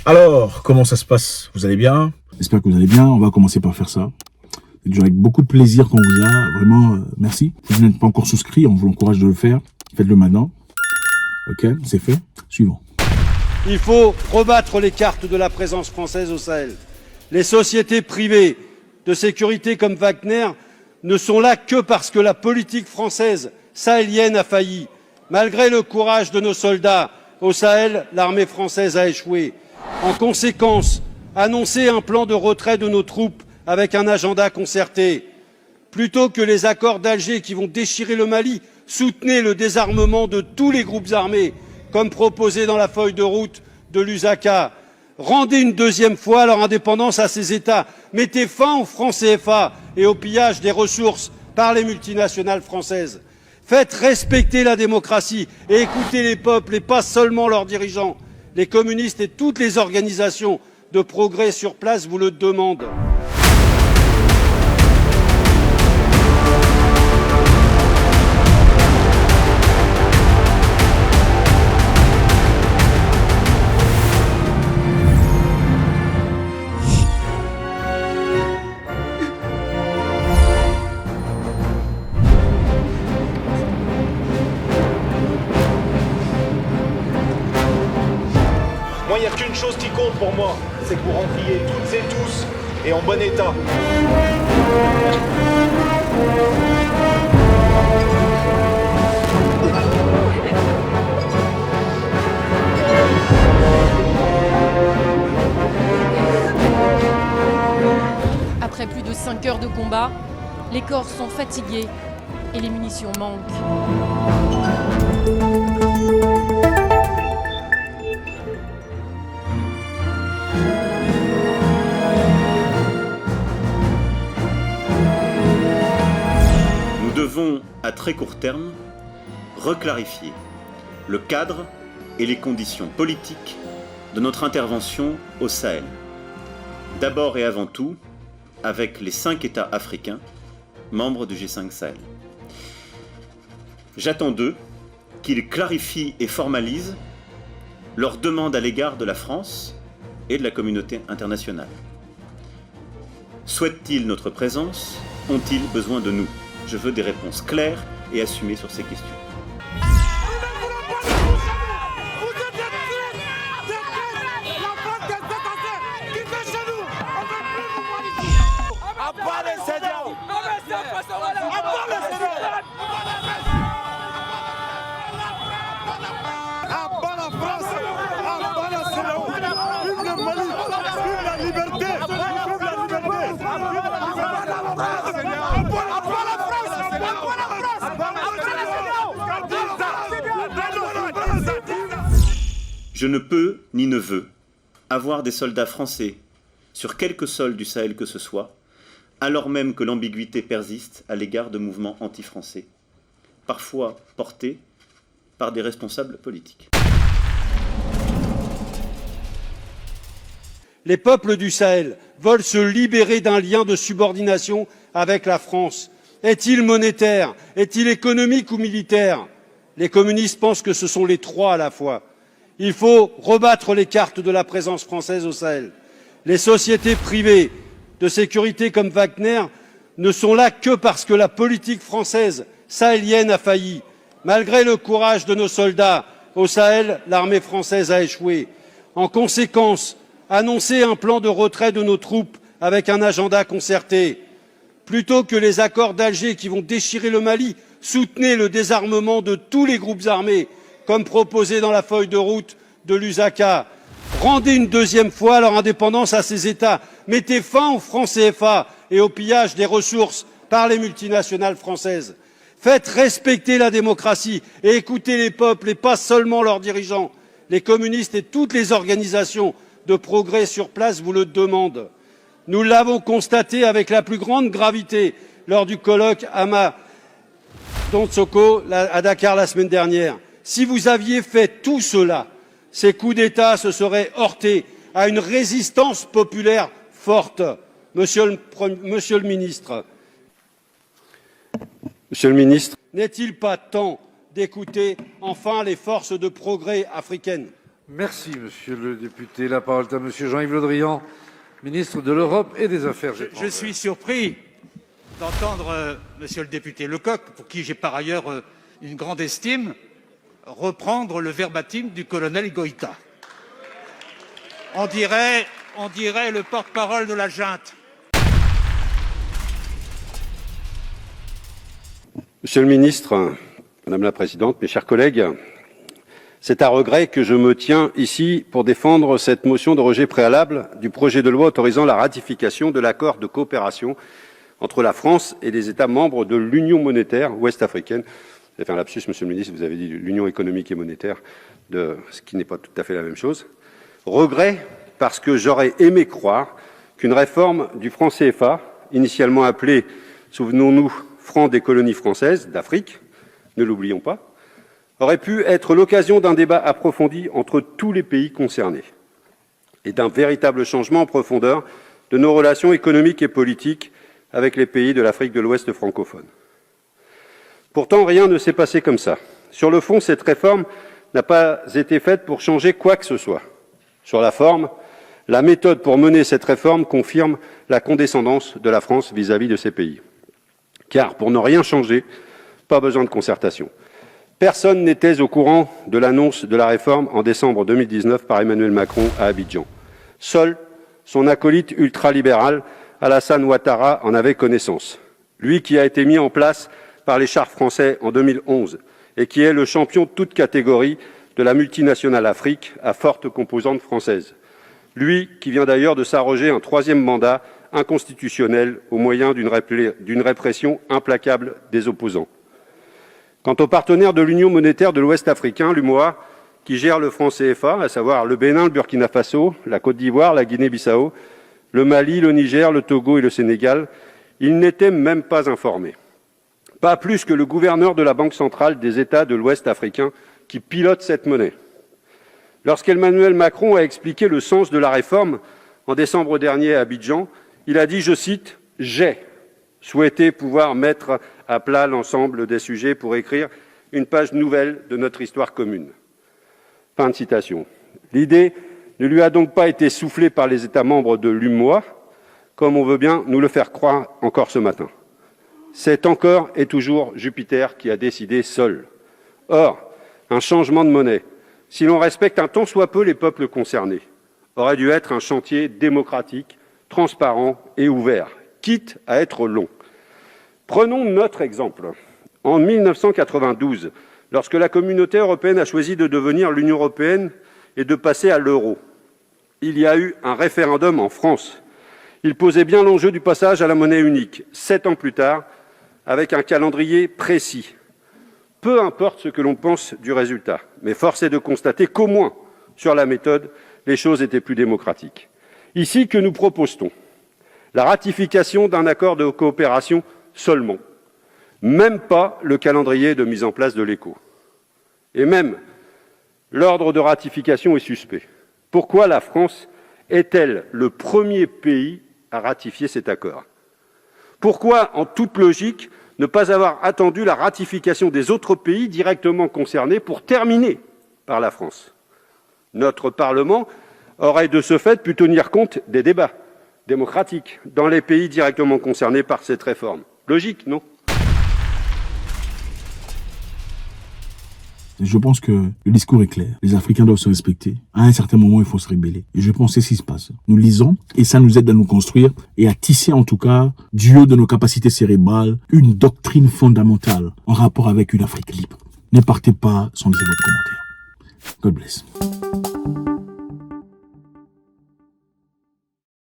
Alors, comment ça se passe? Vous allez bien? J'espère que vous allez bien. On va commencer par faire ça. C'est toujours avec beaucoup de plaisir qu'on vous a. Vraiment, merci. Si vous n'êtes pas encore souscrit, on vous encourage de le faire. Faites-le maintenant. Ok, c'est fait. Suivant. Il faut rebattre les cartes de la présence française au Sahel. Les sociétés privées de sécurité comme Wagner ne sont là que parce que la politique française sahélienne a failli. Malgré le courage de nos soldats au Sahel, l'armée française a échoué. En conséquence, annoncer un plan de retrait de nos troupes avec un agenda concerté. Plutôt que les accords d'Alger qui vont déchirer le Mali, soutenez le désarmement de tous les groupes armés, comme proposé dans la feuille de route de Lusaka. Rendez une deuxième fois leur indépendance à ces États. Mettez fin au franc CFA et au pillage des ressources par les multinationales françaises. Faites respecter la démocratie et écoutez les peuples et pas seulement leurs dirigeants. Les communistes et toutes les organisations de progrès sur place vous le demandent. Moi, il n'y a qu'une chose qui compte pour moi, c'est que vous rentriez toutes et tous et en bon état. Après plus de 5 heures de combat, les corps sont fatigués et les munitions manquent. Nous devons, à très court terme, reclarifier le cadre et les conditions politiques de notre intervention au Sahel. D'abord et avant tout, avec les 5 États africains, membres du G5 Sahel. J'attends d'eux qu'ils clarifient et formalisent leurs demandes à l'égard de la France et de la communauté internationale. Souhaitent-ils notre présence? Ont-ils besoin de nous? Je veux des réponses claires et assumées sur ces questions. Je ne peux ni ne veux avoir des soldats français sur quelque sol du Sahel que ce soit, alors même que l'ambiguïté persiste à l'égard de mouvements anti-français, parfois portés par des responsables politiques. Les peuples du Sahel veulent se libérer d'un lien de subordination avec la France. Est-il monétaire? Est-il économique ou militaire? Les communistes pensent que ce sont les trois à la fois. Il faut rebattre les cartes de la présence française au Sahel. Les sociétés privées de sécurité comme Wagner ne sont là que parce que la politique française sahélienne a failli. Malgré le courage de nos soldats au Sahel, l'armée française a échoué. En conséquence, annoncer un plan de retrait de nos troupes avec un agenda concerté. Plutôt que les accords d'Alger qui vont déchirer le Mali, soutenez le désarmement de tous les groupes armés, comme proposé dans la feuille de route de Lusaka. Rendez une deuxième fois leur indépendance à ces États. Mettez fin au franc CFA et au pillage des ressources par les multinationales françaises. Faites respecter la démocratie et écoutez les peuples et pas seulement leurs dirigeants. Les communistes et toutes les organisations de progrès sur place vous le demandent. Nous l'avons constaté avec la plus grande gravité lors du colloque Ama-Donsoko à Dakar la semaine dernière. Si vous aviez fait tout cela, ces coups d'État se seraient heurtés à une résistance populaire forte. Monsieur le ministre, n'est-il pas temps d'écouter enfin les forces de progrès africaines? Merci, monsieur le député. La parole est à monsieur Jean-Yves Le Drian, ministre de l'Europe et des Affaires étrangères. Je suis surpris d'entendre monsieur le député Lecoq, pour qui j'ai par ailleurs une grande estime, reprendre le verbatim du colonel Goïta. On dirait le porte-parole de la junte. Monsieur le ministre, Madame la Présidente, mes chers collègues, c'est à regret que je me tiens ici pour défendre cette motion de rejet préalable du projet de loi autorisant la ratification de l'accord de coopération entre la France et les États membres de l'Union monétaire ouest-africaine. Vous avez fait un lapsus, Monsieur le ministre, vous avez dit l'Union économique et monétaire, ce qui n'est pas tout à fait la même chose. Regret parce que j'aurais aimé croire qu'une réforme du franc CFA, initialement appelée, souvenons-nous, franc des colonies françaises d'Afrique, ne l'oublions pas, aurait pu être l'occasion d'un débat approfondi entre tous les pays concernés et d'un véritable changement en profondeur de nos relations économiques et politiques avec les pays de l'Afrique de l'Ouest francophone. Pourtant, rien ne s'est passé comme ça. Sur le fond, cette réforme n'a pas été faite pour changer quoi que ce soit. Sur la forme, la méthode pour mener cette réforme confirme la condescendance de la France vis-à-vis de ces pays. Car, pour ne rien changer, pas besoin de concertation. Personne n'était au courant de l'annonce de la réforme en décembre 2019 par Emmanuel Macron à Abidjan. Seul son acolyte ultralibéral, Alassane Ouattara, en avait connaissance. Lui qui a été mis en place par les chars français en 2011 et qui est le champion de toute catégorie de la multinationale Afrique à forte composante française. Lui qui vient d'ailleurs de s'arroger un 3e mandat inconstitutionnel au moyen d'une répression implacable des opposants. Quant aux partenaires de l'Union monétaire de l'Ouest africain, l'UMOA, qui gère le franc CFA, à savoir le Bénin, le Burkina Faso, la Côte d'Ivoire, la Guinée-Bissau, le Mali, le Niger, le Togo et le Sénégal, ils n'étaient même pas informés. Pas plus que le gouverneur de la Banque centrale des États de l'Ouest africain qui pilote cette monnaie. Lorsqu'Emmanuel Macron a expliqué le sens de la réforme en décembre dernier à Abidjan, il a dit, je cite, « J'ai souhaité pouvoir mettre à plat l'ensemble des sujets pour écrire une page nouvelle de notre histoire commune. » Fin de citation. L'idée ne lui a donc pas été soufflée par les États membres de l'UMOA, comme on veut bien nous le faire croire encore ce matin. C'est encore et toujours Jupiter qui a décidé seul. Or, un changement de monnaie, si l'on respecte un tant soit peu les peuples concernés, aurait dû être un chantier démocratique, transparent et ouvert, quitte à être long. Prenons notre exemple. En 1992, lorsque la communauté européenne a choisi de devenir l'Union européenne et de passer à l'euro, il y a eu un référendum en France. Il posait bien l'enjeu du passage à la monnaie unique, 7 ans plus tard, avec un calendrier précis. Peu importe ce que l'on pense du résultat, mais force est de constater qu'au moins, sur la méthode, les choses étaient plus démocratiques. Ici, que nous propose-t-on? La ratification d'un accord de coopération seulement. Même pas le calendrier de mise en place de l'ECO. Et même, l'ordre de ratification est suspect. Pourquoi la France est-elle le premier pays à ratifier cet accord? Pourquoi, en toute logique, ne pas avoir attendu la ratification des autres pays directement concernés pour terminer par la France? Notre Parlement aurait de ce fait pu tenir compte des débats démocratiques dans les pays directement concernés par cette réforme. Logique, non? Je pense que le discours est clair. Les Africains doivent se respecter. À un certain moment, il faut se rebeller. Et je pense que c'est ce qui se passe. Nous lisons et ça nous aide à nous construire et à tisser en tout cas, du haut de nos capacités cérébrales, une doctrine fondamentale en rapport avec une Afrique libre. Ne partez pas sans laisser votre commentaire. God bless.